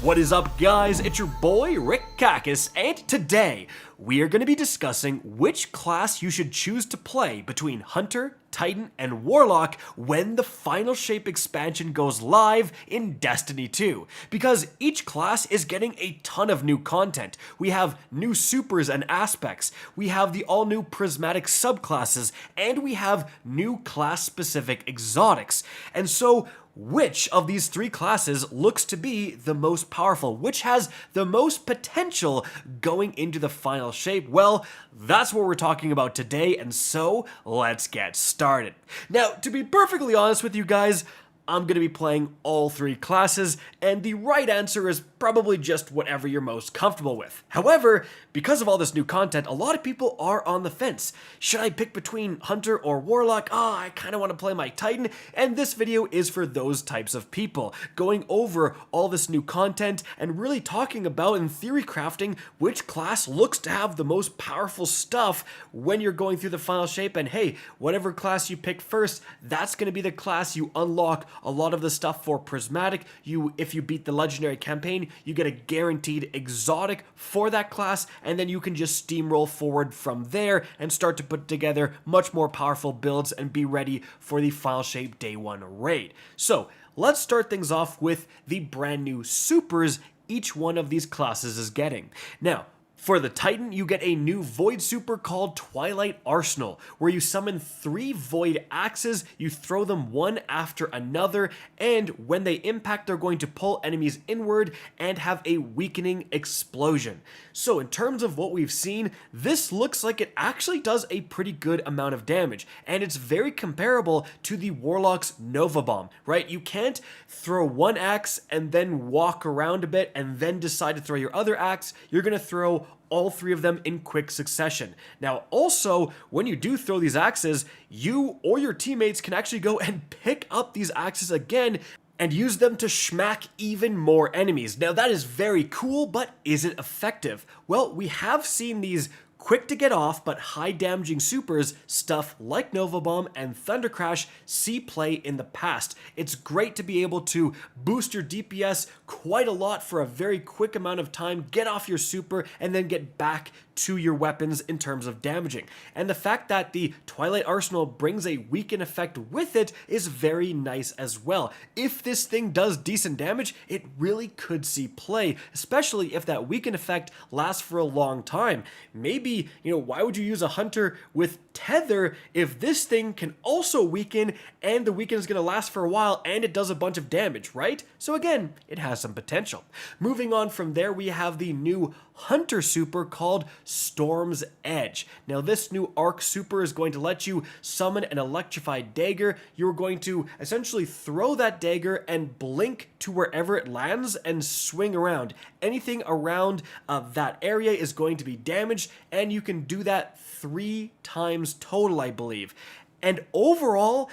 What is up, guys? It's your boy Rick Kakis, and today we are going to be discussing which class you should choose to play between Hunter, Titan, and Warlock when the Final Shape expansion goes live in Destiny 2, because each class is getting a ton of new content. We have new supers and aspects, we have the all-new Prismatic Subclasses, and we have new class-specific exotics. And so, which of these three classes looks to be the most powerful? Which has the most potential going into the Final Shape? Well, that's what we're talking about today, and so let's get started. Now, to be perfectly honest with you guys, I'm going to be playing all three classes, and the right answer is probably just whatever you're most comfortable with. However, because of all this new content, a lot of people are on the fence. Should I pick between Hunter or Warlock? I kind of want to play my Titan, and this video is for those types of people, going over all this new content and really talking about, in theory crafting, which class looks to have the most powerful stuff when you're going through the Final Shape, and hey, whatever class you pick first, that's going to be the class you unlock a lot of the stuff for Prismatic. If you beat the legendary campaign, you get a guaranteed exotic for that class, and then you can just steamroll forward from there and start to put together much more powerful builds and be ready for the Final Shape Day 1 raid. So let's start things off with the brand new supers each one of these classes is getting. Now, for the Titan, you get a new Void super called Twilight Arsenal, where you summon 3 Void Axes, you throw them one after another, and when they impact, they're going to pull enemies inward and have a weakening explosion. So in terms of what we've seen, this looks like it actually does a pretty good amount of damage, and it's very comparable to the Warlock's Nova Bomb, right? You can't throw one axe and then walk around a bit and then decide to throw your other axe. You're going to throw all 3 of them in quick succession. Now, also, when you do throw these axes, you or your teammates can actually go and pick up these axes again and use them to schmack even more enemies. Now, that is very cool, but is it effective? Well, we have seen these quick to get off but high damaging supers, stuff like Nova Bomb and Thunder Crash, see play in the past. It's great to be able to boost your DPS quite a lot for a very quick amount of time, get off your super, and then get back to your weapons in terms of damaging. And the fact that the Twilight Arsenal brings a weaken effect with it is very nice as well. If this thing does decent damage, it really could see play, especially if that weaken effect lasts for a long time. Maybe, why would you use a Hunter with Tether if this thing can also weaken and the weaken is going to last for a while and it does a bunch of damage, right? So again, it has some potential. Moving on from there, we have the new Hunter super called Storm's Edge. Now, this new arc super is going to let you summon an electrified dagger. You're going to essentially throw that dagger and blink to wherever it lands and swing around. Anything around that area is going to be damaged, and you can do that 3 times total, I believe. And overall,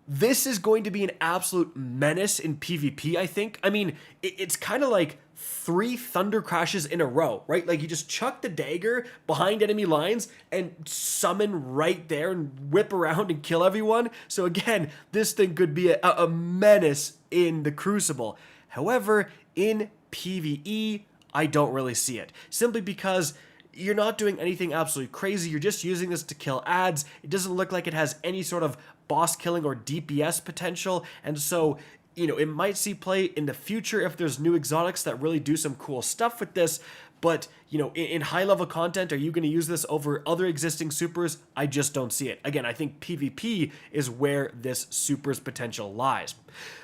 this is going to be an absolute menace in PvP, I think. I mean, it's kind of like 3 Thunder Crashes in a row, right? Like, you just chuck the dagger behind enemy lines and summon right there and whip around and kill everyone. So again, this thing could be a menace in the Crucible. However, in PvE, I don't really see it. Simply because you're not doing anything absolutely crazy. You're just using this to kill ads. It doesn't look like it has any sort of boss killing or DPS potential. And so, it might see play in the future if there's new exotics that really do some cool stuff with this. But, in high level content, are you going to use this over other existing supers? I just don't see it. Again, I think PvP is where this super's potential lies.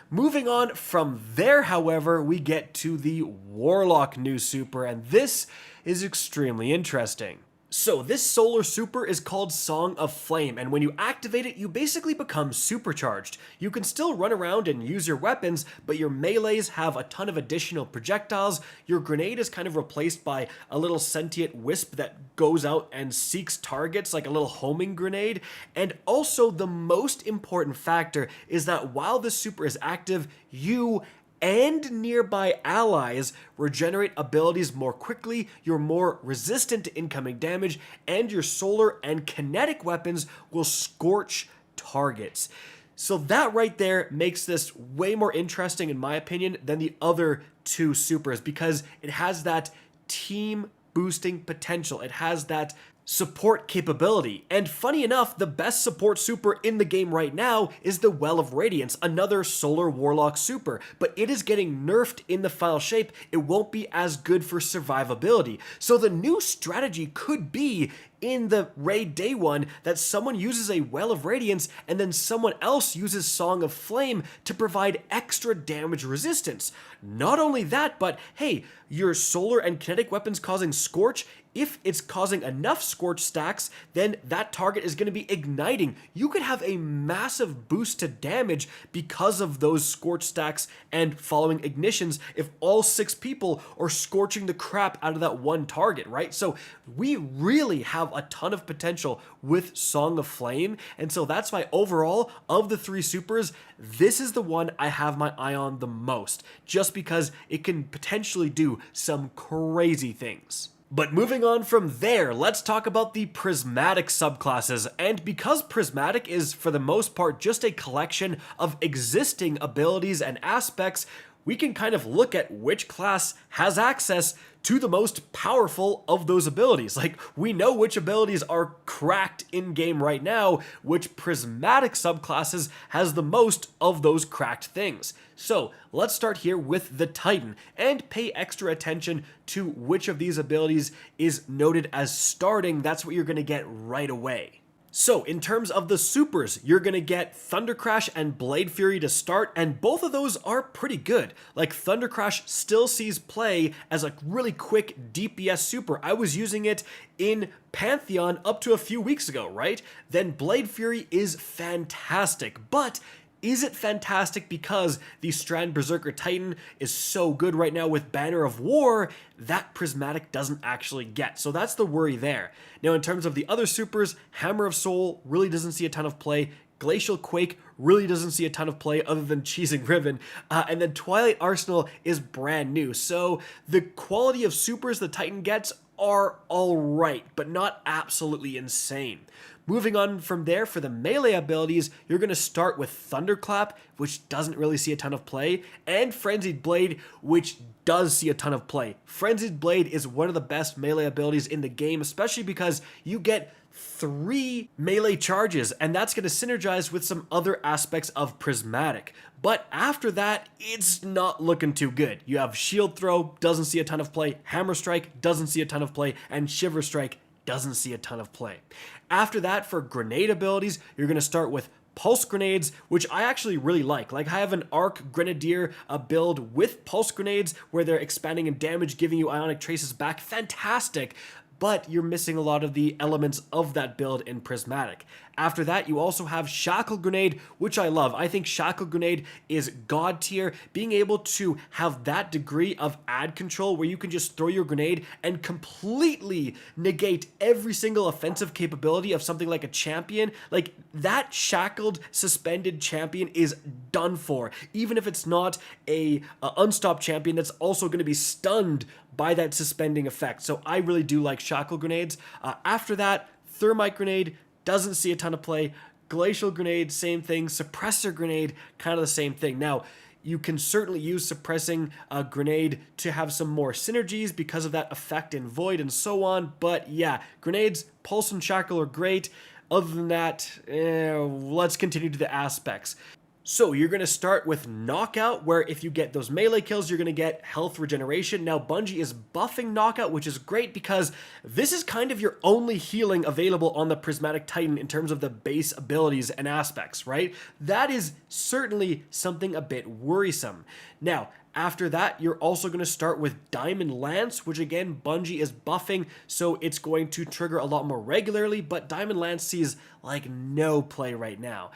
Moving on from there, however, we get to the Warlock new super, and this is extremely interesting. So this solar super is called Song of Flame, and when you activate it, you basically become supercharged. You can still run around and use your weapons, but your melees have a ton of additional projectiles. Your grenade is kind of replaced by a little sentient wisp that goes out and seeks targets like a little homing grenade. And also, the most important factor is that while this super is active, you and nearby allies regenerate abilities more quickly, you're more resistant to incoming damage, and your solar and kinetic weapons will scorch targets. So that right there makes this way more interesting, in my opinion, than the other two supers, because it has that team boosting potential. It has that support capability. And funny enough, the best support super in the game right now is the Well of Radiance, another Solar Warlock super, but it is getting nerfed in the final shape. It won't be as good for survivability. So the new strategy could be in the raid day one that someone uses a Well of Radiance and then someone else uses Song of Flame to provide extra damage resistance. Not only that, but hey, your solar and kinetic weapons causing Scorch, if it's causing enough Scorch stacks, then that target is going to be igniting. You could have a massive boost to damage because of those Scorch stacks and following ignitions if all 6 people are scorching the crap out of that one target, right? So we really have a ton of potential with Song of Flame, and so that's why overall, of the 3 supers, this is the one I have my eye on the most, just because it can potentially do some crazy things. But moving on from there, let's talk about the Prismatic subclasses. And because Prismatic is, for the most part, just a collection of existing abilities and aspects, we can kind of look at which class has access to the most powerful of those abilities. Like, we know which abilities are cracked in-game right now, which Prismatic subclasses has the most of those cracked things. So let's start here with the Titan and pay extra attention to which of these abilities is noted as starting. That's what you're going to get right away. So in terms of the supers, you're going to get Thunder Crash and Blade Fury to start, and both of those are pretty good. Like, Thunder Crash still sees play as a really quick DPS super. I was using it in Pantheon up to a few weeks ago, right? Then Blade Fury is fantastic, but is it fantastic because the Strand Berserker Titan is so good right now with Banner of War that Prismatic doesn't actually get? So that's the worry there. Now, in terms of the other supers, Hammer of Soul really doesn't see a ton of play. Glacial Quake really doesn't see a ton of play other than Cheesing Riven. And then Twilight Arsenal is brand new. So the quality of supers the Titan gets are alright, but not absolutely insane. Moving on from there, for the melee abilities, you're going to start with Thunderclap, which doesn't really see a ton of play, and Frenzied Blade, which does see a ton of play. Frenzied Blade is one of the best melee abilities in the game, especially because you get 3 melee charges, and that's going to synergize with some other aspects of Prismatic. But after that, it's not looking too good. You have Shield Throw, doesn't see a ton of play, Hammer Strike, doesn't see a ton of play, and Shiver Strike doesn't see a ton of play. After that, for grenade abilities, you're going to start with Pulse Grenades, which I actually really like. Like, I have an Arc Grenadier build with Pulse Grenades where they're expanding in damage, giving you Ionic Traces back. Fantastic! But you're missing a lot of the elements of that build in Prismatic. After that, you also have Shackle Grenade, which I love. I think Shackle Grenade is god tier. Being able to have that degree of ad control where you can just throw your grenade and completely negate every single offensive capability of something like a champion, like, that shackled, suspended champion is done for. Even if it's not a unstopped champion that's also going to be stunned by that suspending effect. So I really do like Shackle Grenades. After that, Thermite Grenade doesn't see a ton of play. Glacial Grenade, same thing. Suppressor Grenade, kind of the same thing. Now, you can certainly use Suppressing a Grenade to have some more synergies because of that effect in Void and so on. But yeah, Grenades, Pulse and Shackle are great. Other than that, let's continue to the aspects. So you're going to start with Knockout, where if you get those melee kills, you're going to get health regeneration. Now, Bungie is buffing Knockout, which is great because this is kind of your only healing available on the Prismatic Titan in terms of the base abilities and aspects, right? That is certainly something a bit worrisome. Now, after that, you're also going to start with Diamond Lance, which again, Bungie is buffing, so it's going to trigger a lot more regularly, but Diamond Lance sees like no play right now.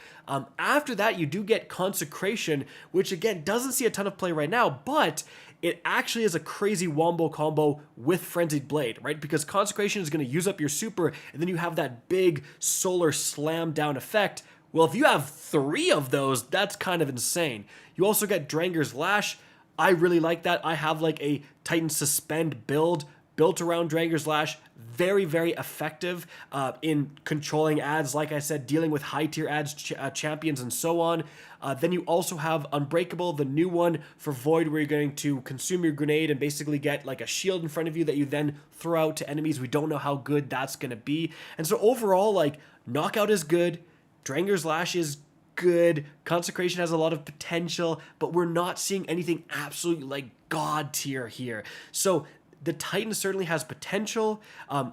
After that, you do get Consecration, which again, doesn't see a ton of play right now, but it actually is a crazy wombo combo with Frenzied Blade, right? Because Consecration is going to use up your super, and then you have that big solar slam down effect. Well, if you have 3 of those, that's kind of insane. You also get Dranger's Lash. I really like that. I have like a Titan Suspend build built around Dranger's Lash, very, very effective in controlling ads, like I said, dealing with high tier ads, champions, and so on. Then you also have Unbreakable, the new one for Void, where you're going to consume your grenade and basically get like a shield in front of you that you then throw out to enemies. We don't know how good that's going to be. And so overall, like, Knockout is good, Dranger's Lash is good, Consecration has a lot of potential, but we're not seeing anything absolutely like god tier here. So the Titan certainly has potential.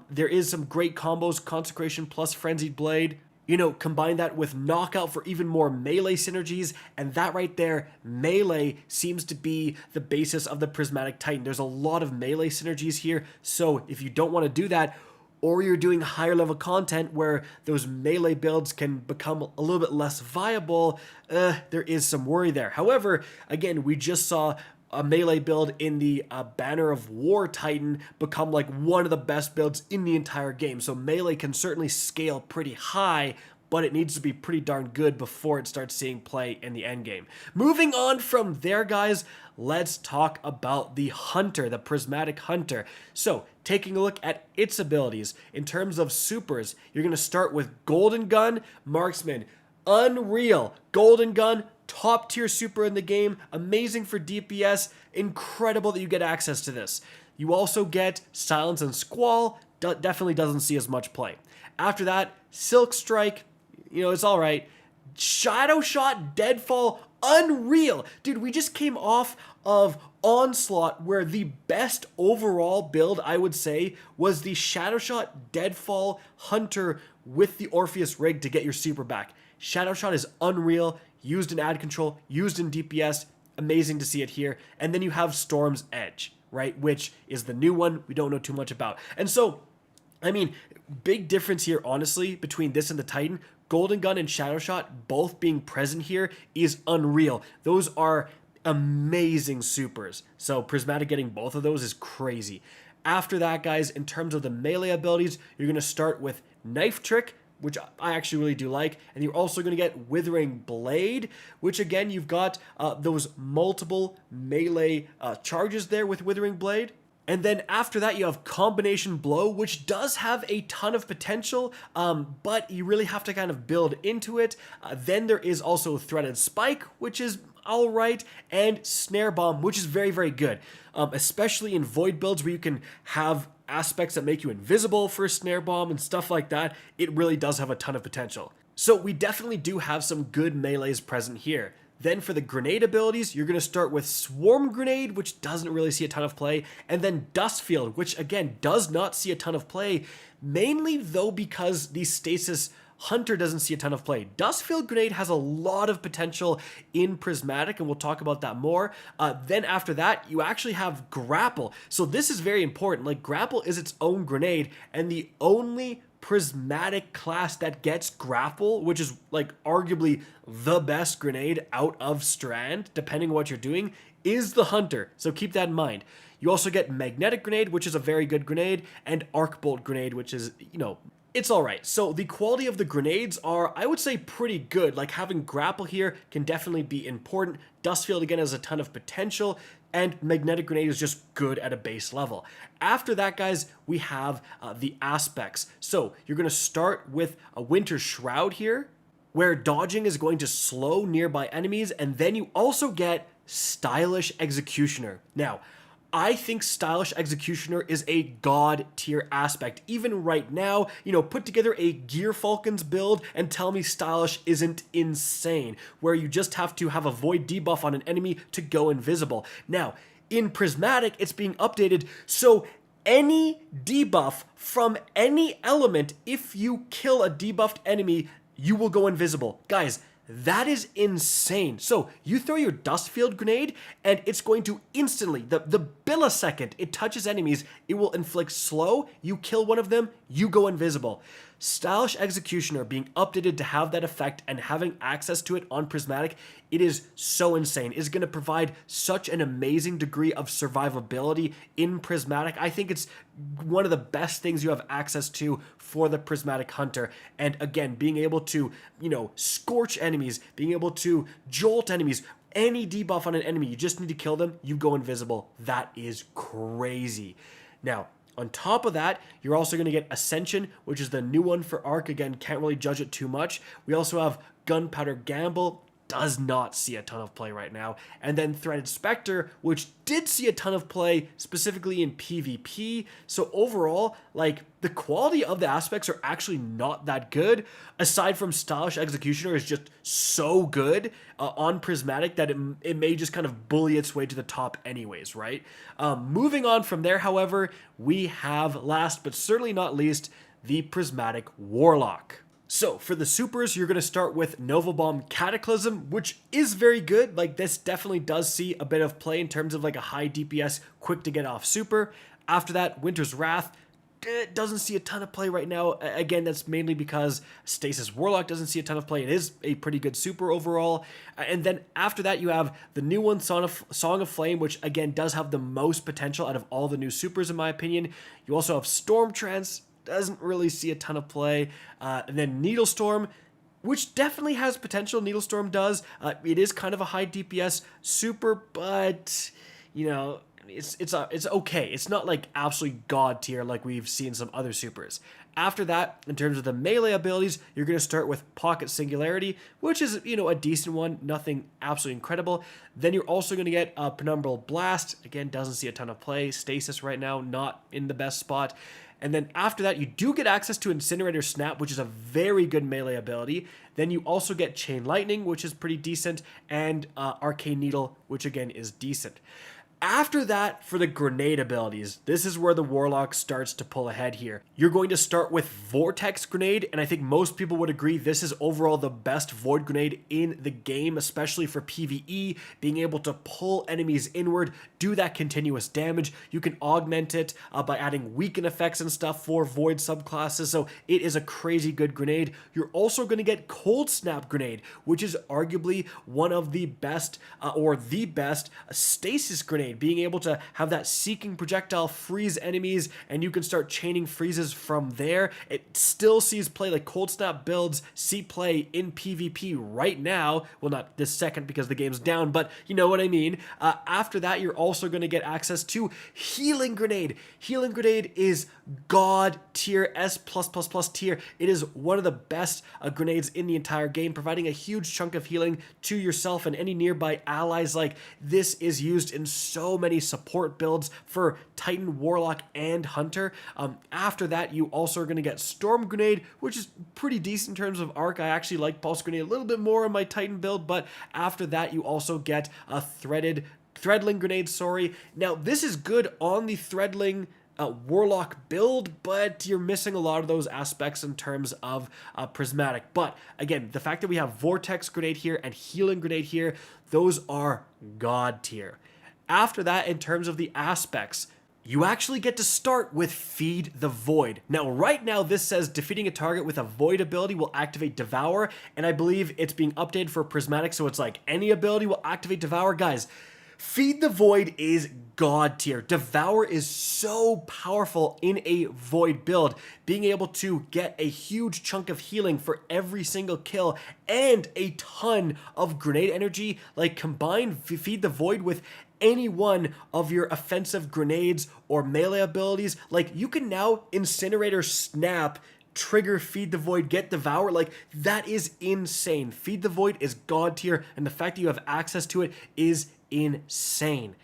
There is some great combos, Consecration plus Frenzied Blade. You know, combine that with Knockout for even more melee synergies, and that right there, melee seems to be the basis of the Prismatic Titan. There's a lot of melee synergies here, so if you don't want to do that, or you're doing higher level content where those melee builds can become a little bit less viable, there is some worry there. However, again, we just saw a melee build in the Banner of War Titan become like one of the best builds in the entire game. So melee can certainly scale pretty high, but it needs to be pretty darn good before it starts seeing play in the end game. Moving on from there, guys, let's talk about the Hunter, the Prismatic Hunter. So, taking a look at its abilities, in terms of supers, you're going to start with Golden Gun, Marksman, unreal. Golden Gun, top tier super in the game, amazing for DPS, incredible that you get access to this. You also get Silence and Squall, definitely doesn't see as much play. After that, Silk Strike, you know, it's alright. Shadow Shot, Deadfall, unreal. Dude, we just came off of Onslaught, where the best overall build, I would say, was the Shadow Shot, Deadfall, Hunter with the Orpheus rig to get your super back. Shadow Shot is unreal, used in ad control, used in DPS, amazing to see it here. And then you have Storm's Edge, right, which is the new one we don't know too much about. And so, I mean, big difference here, honestly, between this and the Titan. Golden Gun and Shadow Shot both being present here is unreal. Those are amazing supers. So Prismatic getting both of those is crazy. After that, guys, in terms of the melee abilities, you're going to start with Knife Trick, which I actually really do like, and you're also going to get Withering Blade, which again, you've got those multiple melee charges there with Withering Blade. And then after that, you have Combination Blow, which does have a ton of potential, but you really have to kind of build into it. Then there is also Threaded Spike, which is alright, and Snare Bomb, which is very, very good, especially in Void builds where you can have aspects that make you invisible for a Snare Bomb and stuff like that. It really does have a ton of potential. So we definitely do have some good melees present here. Then for the grenade abilities, you're going to start with Swarm Grenade, which doesn't really see a ton of play, and then Dust Field, which again does not see a ton of play, mainly though because the Stasis Hunter doesn't see a ton of play. Dust Field Grenade has a lot of potential in Prismatic, and we'll talk about that more. Then after that, you actually have Grapple. So this is very important. Like, Grapple is its own grenade, and the only Prismatic class that gets Grapple, which is like arguably the best grenade out of Strand, depending on what you're doing, is the Hunter. So keep that in mind. You also get Magnetic Grenade, which is a very good grenade, and Arc Bolt Grenade, which is, you know, it's alright. So the quality of the grenades are, I would say, pretty good. Like, having Grapple here can definitely be important. Dust Field, again, has a ton of potential, and Magnetic Grenade is just good at a base level. After that, guys, we have the aspects. So you're going to start with a Winter Shroud here, where dodging is going to slow nearby enemies, and then you also get Stylish Executioner. Now, I think Stylish Executioner is a god tier aspect. Even right now, you know, put together a Gear Falcons build and tell me Stylish isn't insane, where you just have to have a Void debuff on an enemy to go invisible. Now, in Prismatic, it's being updated, so any debuff from any element, if you kill a debuffed enemy, you will go invisible. Guys, that is insane. So you throw your Dust Field Grenade and it's going to instantly, the millisecond it touches enemies, it will inflict slow, you kill one of them, you go invisible. Stylish Executioner being updated to have that effect and having access to it on Prismatic, it is so insane. It's going to provide such an amazing degree of survivability in Prismatic. I think it's one of the best things you have access to for the Prismatic Hunter. And again, being able to, you know, scorch enemies, being able to jolt enemies, any debuff on an enemy, you just need to kill them, you go invisible. That is crazy. Now, On top of that, you're also going to get Ascension, which is the new one for Arc. Again, can't really judge it too much. We also have Gunpowder Gamble, does not see a ton of play right now. And then Threaded Spectre, which did see a ton of play, specifically in PvP. So overall, like, the quality of the aspects are actually not that good, aside from Stylish Executioner is just so good on Prismatic that it may just kind of bully its way to the top anyways, right? Moving on from there, however, we have, last but certainly not least, the Prismatic Warlock. So for the supers, you're going to start with Nova Bomb Cataclysm, which is very good. Like, this definitely does see a bit of play in terms of like a high DPS, quick to get off super. After that, Winter's Wrath doesn't see a ton of play right now. Again, that's mainly because Stasis Warlock doesn't see a ton of play. It is a pretty good super overall. And then after that, you have the new one, Song of Flame, which again does have the most potential out of all the new supers in my opinion. You also have Storm Trance, doesn't really see a ton of play. And then Needlestorm, which definitely has potential. Needlestorm does. It is kind of a high DPS super, but you know, it's okay. It's not like absolutely god tier like we've seen some other supers. After that, in terms of the melee abilities, you're going to start with Pocket Singularity, which is, you know, a decent one, nothing absolutely incredible. Then you're also going to get Penumbral Blast. Again, doesn't see a ton of play. Stasis right now, not in the best spot. And then after that, you do get access to Incinerator Snap, which is a very good melee ability. Then you also get Chain Lightning, which is pretty decent, and Arcane Needle, which again is decent. After that, for the grenade abilities, this is where the Warlock starts to pull ahead here. You're going to start with Vortex Grenade, and I think most people would agree this is overall the best Void Grenade in the game, especially for PvE, being able to pull enemies inward, do that continuous damage. You can augment it by adding weaken effects and stuff for Void subclasses, so it is a crazy good grenade. You're also going to get Cold Snap Grenade, which is arguably one of the best, or the best, Stasis Grenade, being able to have that seeking projectile freeze enemies, and you can start chaining freezes from there. It still sees play, like Cold Snap builds see play in PvP right now. Well, not this second because the game's down, but you know what I mean. After that, you're also going to get access to Healing Grenade. Healing Grenade is god tier, S+++ tier. It is one of the best grenades in the entire game, providing a huge chunk of healing to yourself and any nearby allies. Like, this is used in so many support builds for Titan, Warlock, and Hunter. After that, you also are going to get Storm Grenade, which is pretty decent in terms of arc. I actually like Pulse Grenade a little bit more in my Titan build, but after that, you also get a Threadling Grenade, sorry. Now, this is good on the Threadling Warlock build, but you're missing a lot of those aspects in terms of Prismatic. But again, the fact that we have Vortex Grenade here and Healing Grenade here, those are god tier. After that, in terms of the aspects, you actually get to start with Feed the Void. Now, right now, this says defeating a target with a Void ability will activate Devour, and I believe it's being updated for Prismatic, so it's like any ability will activate Devour. Guys, Feed the Void is god tier. Devour is so powerful in a Void build, being able to get a huge chunk of healing for every single kill and a ton of grenade energy. Like, combine Feed the Void with any one of your offensive grenades or melee abilities. Like, you can now Incinerator Snap, trigger Feed the Void, get Devour. Like, that is insane. Feed the Void is god tier, and the fact that you have access to it is insane.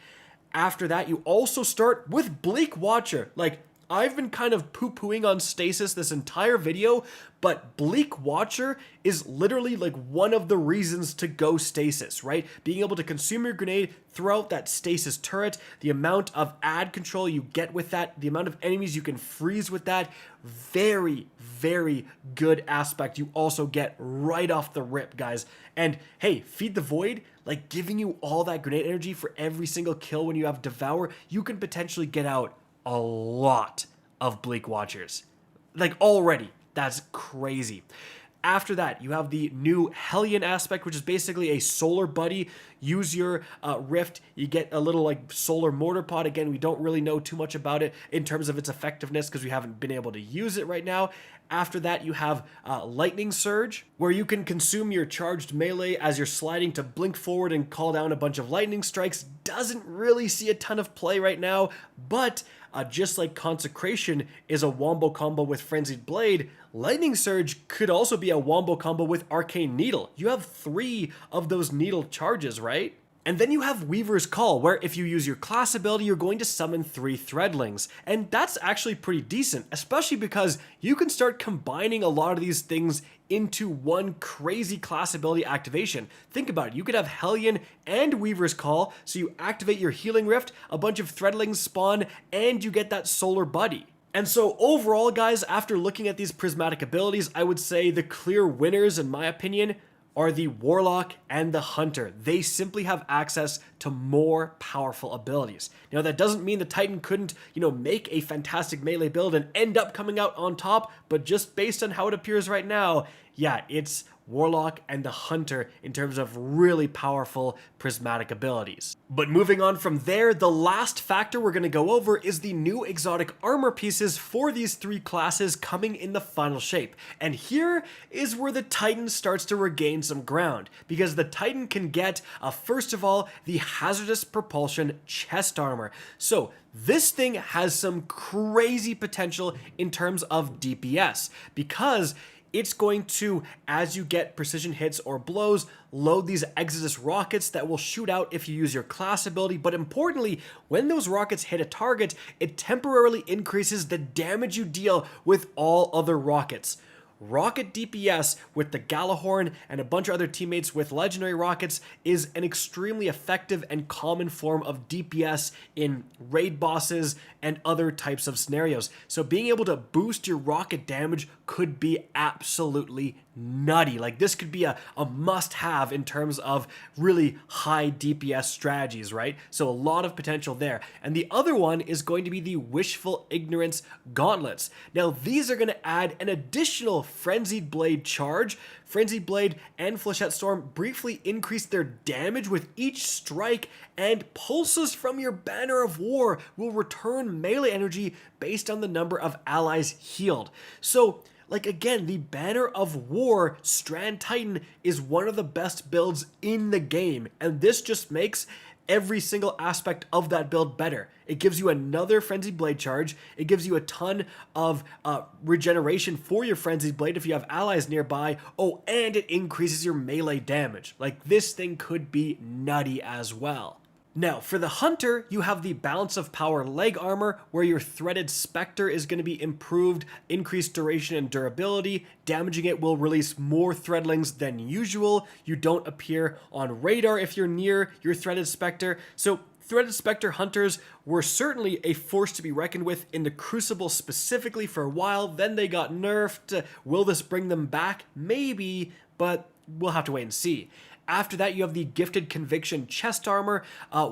After that, you also start with Bleak Watcher. Like, I've been kind of poo-pooing on Stasis this entire video, but Bleak Watcher is literally like one of the reasons to go Stasis, right? Being able to consume your grenade throughout that Stasis turret, the amount of ad control you get with that, the amount of enemies you can freeze with that, very, very good aspect you also get right off the rip, guys. And hey, Feed the Void, like, giving you all that grenade energy for every single kill when you have Devour, you can potentially get out a lot of Bleak Watchers. Like, already. That's crazy. After that, you have the new Hellion aspect, which is basically a solar buddy. use your Rift, you get a little like solar mortar pod. Again, we don't really know too much about it in terms of its effectiveness because we haven't been able to use it right now. After that, you have Lightning Surge, where you can consume your charged melee as you're sliding to blink forward and call down a bunch of lightning strikes. Doesn't really see a ton of play right now, but just like Consecration is a wombo combo with Frenzied Blade, Lightning Surge could also be a wombo combo with Arcane Needle. You have 3 of those needle charges, right? And then you have Weaver's Call, where if you use your class ability, you're going to summon 3 Threadlings. And that's actually pretty decent, especially because you can start combining a lot of these things into one crazy class ability activation. Think about it, you could have Hellion and Weaver's Call, so you activate your Healing Rift, a bunch of Threadlings spawn, and you get that Solar Buddy. And so overall, guys, after looking at these prismatic abilities, I would say the clear winners, in my opinion, are the Warlock and the Hunter. They simply have access to more powerful abilities. Now, that doesn't mean the Titan couldn't, make a fantastic melee build and end up coming out on top, but just based on how it appears right now, yeah, it's Warlock and the Hunter in terms of really powerful prismatic abilities. But moving on from there, the last factor we're going to go over is the new exotic armor pieces for these 3 classes coming in the final shape. And here is where the Titan starts to regain some ground, because the Titan can get, first of all, the Hazardous Propulsion chest armor. So this thing has some crazy potential in terms of DPS, because it's going to, as you get precision hits or blows, load these Exodus rockets that will shoot out if you use your class ability. But importantly, when those rockets hit a target, it temporarily increases the damage you deal with all other rockets. Rocket DPS with the Galahorn and a bunch of other teammates with legendary rockets is an extremely effective and common form of DPS in raid bosses and other types of scenarios. So being able to boost your rocket damage could be absolutely nutty. Like, this could be a must-have in terms of really high DPS strategies, right? So a lot of potential there. And the other one is going to be the Wishful Ignorance Gauntlets. Now, these are going to add an additional Frenzied Blade charge. Frenzied Blade and Flechette Storm briefly increase their damage with each strike, and pulses from your Banner of War will return melee energy based on the number of allies healed. So, again, the Banner of War Strand Titan is one of the best builds in the game, and this just makes every single aspect of that build better. It gives you another Frenzied Blade charge, it gives you a ton of regeneration for your Frenzied Blade if you have allies nearby, and it increases your melee damage. This thing could be nutty as well. Now, for the Hunter, you have the Balance of Power leg armor, where your Threaded Spectre is going to be improved, increased duration and durability. Damaging it will release more Threadlings than usual. You don't appear on radar if you're near your Threaded Spectre. So Threaded Spectre Hunters were certainly a force to be reckoned with in the Crucible specifically for a while. Then they got nerfed. Will this bring them back? Maybe, but we'll have to wait and see. After that, you have the Gifted Conviction chest armor,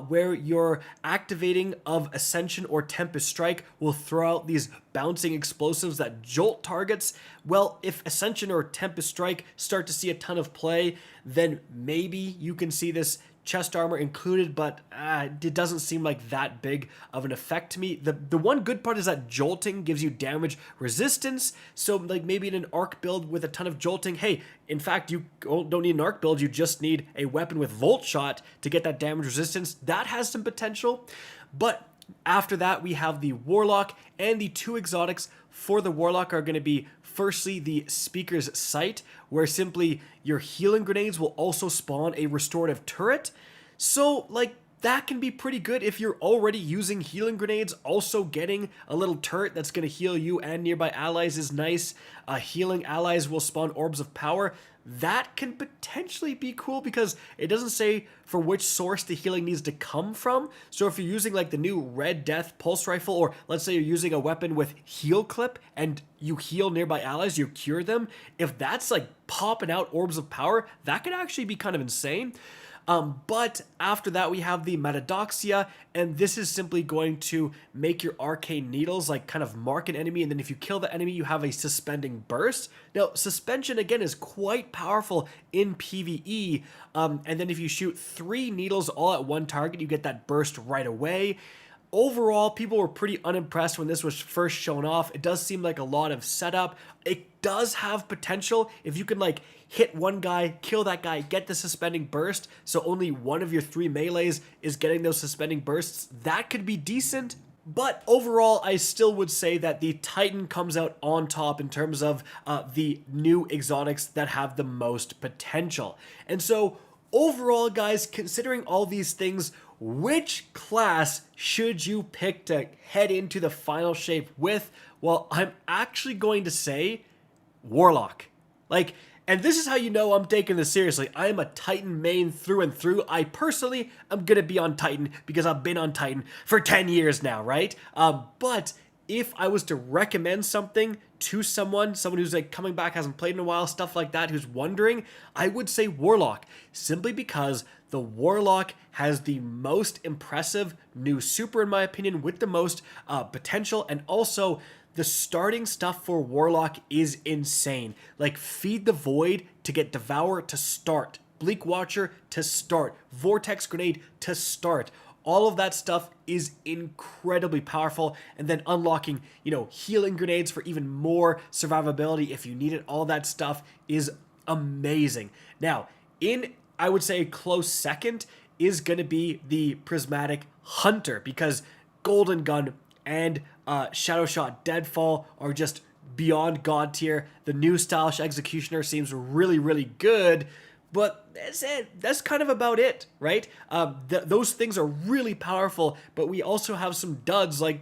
where your activating of Ascension or Tempest Strike will throw out these bouncing explosives that jolt targets. Well, if Ascension or Tempest Strike start to see a ton of play, then maybe you can see this chest armor included, but it doesn't seem like that big of an effect to me. The one good part is that jolting gives you damage resistance, so maybe in an arc build with a ton of jolting, hey, in fact, you don't need an arc build, you just need a weapon with Volt Shot to get that damage resistance. That has some potential. But after that, we have the Warlock, and the 2 exotics for the Warlock are going to be, firstly, the Speaker's Sight, where simply your healing grenades will also spawn a restorative turret. So, that can be pretty good if you're already using healing grenades. Also getting a little turret that's going to heal you and nearby allies is nice. Healing allies will spawn Orbs of Power. That can potentially be cool because it doesn't say for which source the healing needs to come from. So if you're using the new Red Death Pulse Rifle, or let's say you're using a weapon with Heal Clip and you heal nearby allies, you cure them, if that's popping out Orbs of Power, that could actually be kind of insane. But after that, we have the Metadoxia, and this is simply going to make your arcane needles like kind of mark an enemy, and then if you kill the enemy, you have a suspending burst. Now, suspension again is quite powerful in PvE, and then if you shoot 3 needles all at one target, you get that burst right away. Overall, people were pretty unimpressed when this was first shown off. It does seem like a lot of setup. It does have potential if you can like hit one guy, kill that guy, get the suspending burst, so only one of your 3 melees is getting those suspending bursts. That could be decent. But overall, I still would say that the Titan comes out on top in terms of the new exotics that have the most potential. And so overall, guys, considering all these things, which class should you pick to head into the final shape with? Well, I'm actually going to say Warlock. And this is how you know I'm taking this seriously. I am a Titan main through and through. I personally am going to be on Titan because I've been on Titan for 10 years now, right? But if I was to recommend something to someone who's like coming back, hasn't played in a while, stuff like that, who's wondering, I would say Warlock, simply because the Warlock has the most impressive new super, in my opinion, with the most potential, and also the starting stuff for Warlock is insane. Like Feed the Void to get Devour to start, Bleak Watcher to start, Vortex Grenade to start. All of that stuff is incredibly powerful, and then unlocking, healing grenades for even more survivability if you need it. All that stuff is amazing. Now, I would say a close second is going to be the Prismatic Hunter, because Golden Gun and Shadow Shot Deadfall are just beyond god tier. The new Stylish Executioner seems really, really good, but that's it. That's kind of about it, right? Those things are really powerful, but we also have some duds like,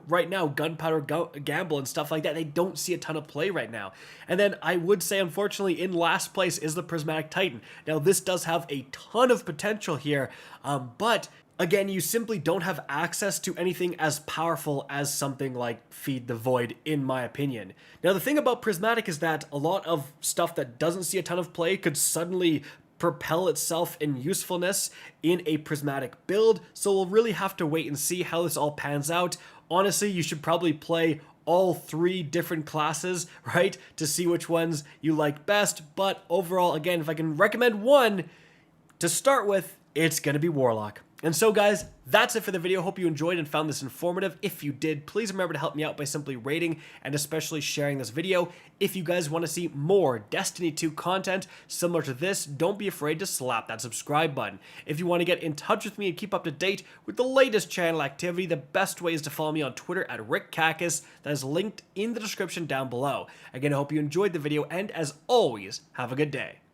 right now, Gunpowder Gamble and stuff like that. They don't see a ton of play right now. And then I would say, unfortunately, in last place is the Prismatic Titan. Now, this does have a ton of potential here, but again, you simply don't have access to anything as powerful as something like Feed the Void, in my opinion. Now, the thing about Prismatic is that a lot of stuff that doesn't see a ton of play could suddenly propel itself in usefulness in a Prismatic build, so we'll really have to wait and see how this all pans out. Honestly, you should probably play all 3 different classes, right, to see which ones you like best, but overall, again, if I can recommend one to start with, it's gonna be Warlock. And so guys, that's it for the video. Hope you enjoyed and found this informative. If you did, please remember to help me out by simply rating and especially sharing this video. If you guys want to see more Destiny 2 content similar to this, don't be afraid to slap that subscribe button. If you want to get in touch with me and keep up to date with the latest channel activity, the best way is to follow me on Twitter at RickCacus. That is linked in the description down below. Again, I hope you enjoyed the video, and as always, have a good day.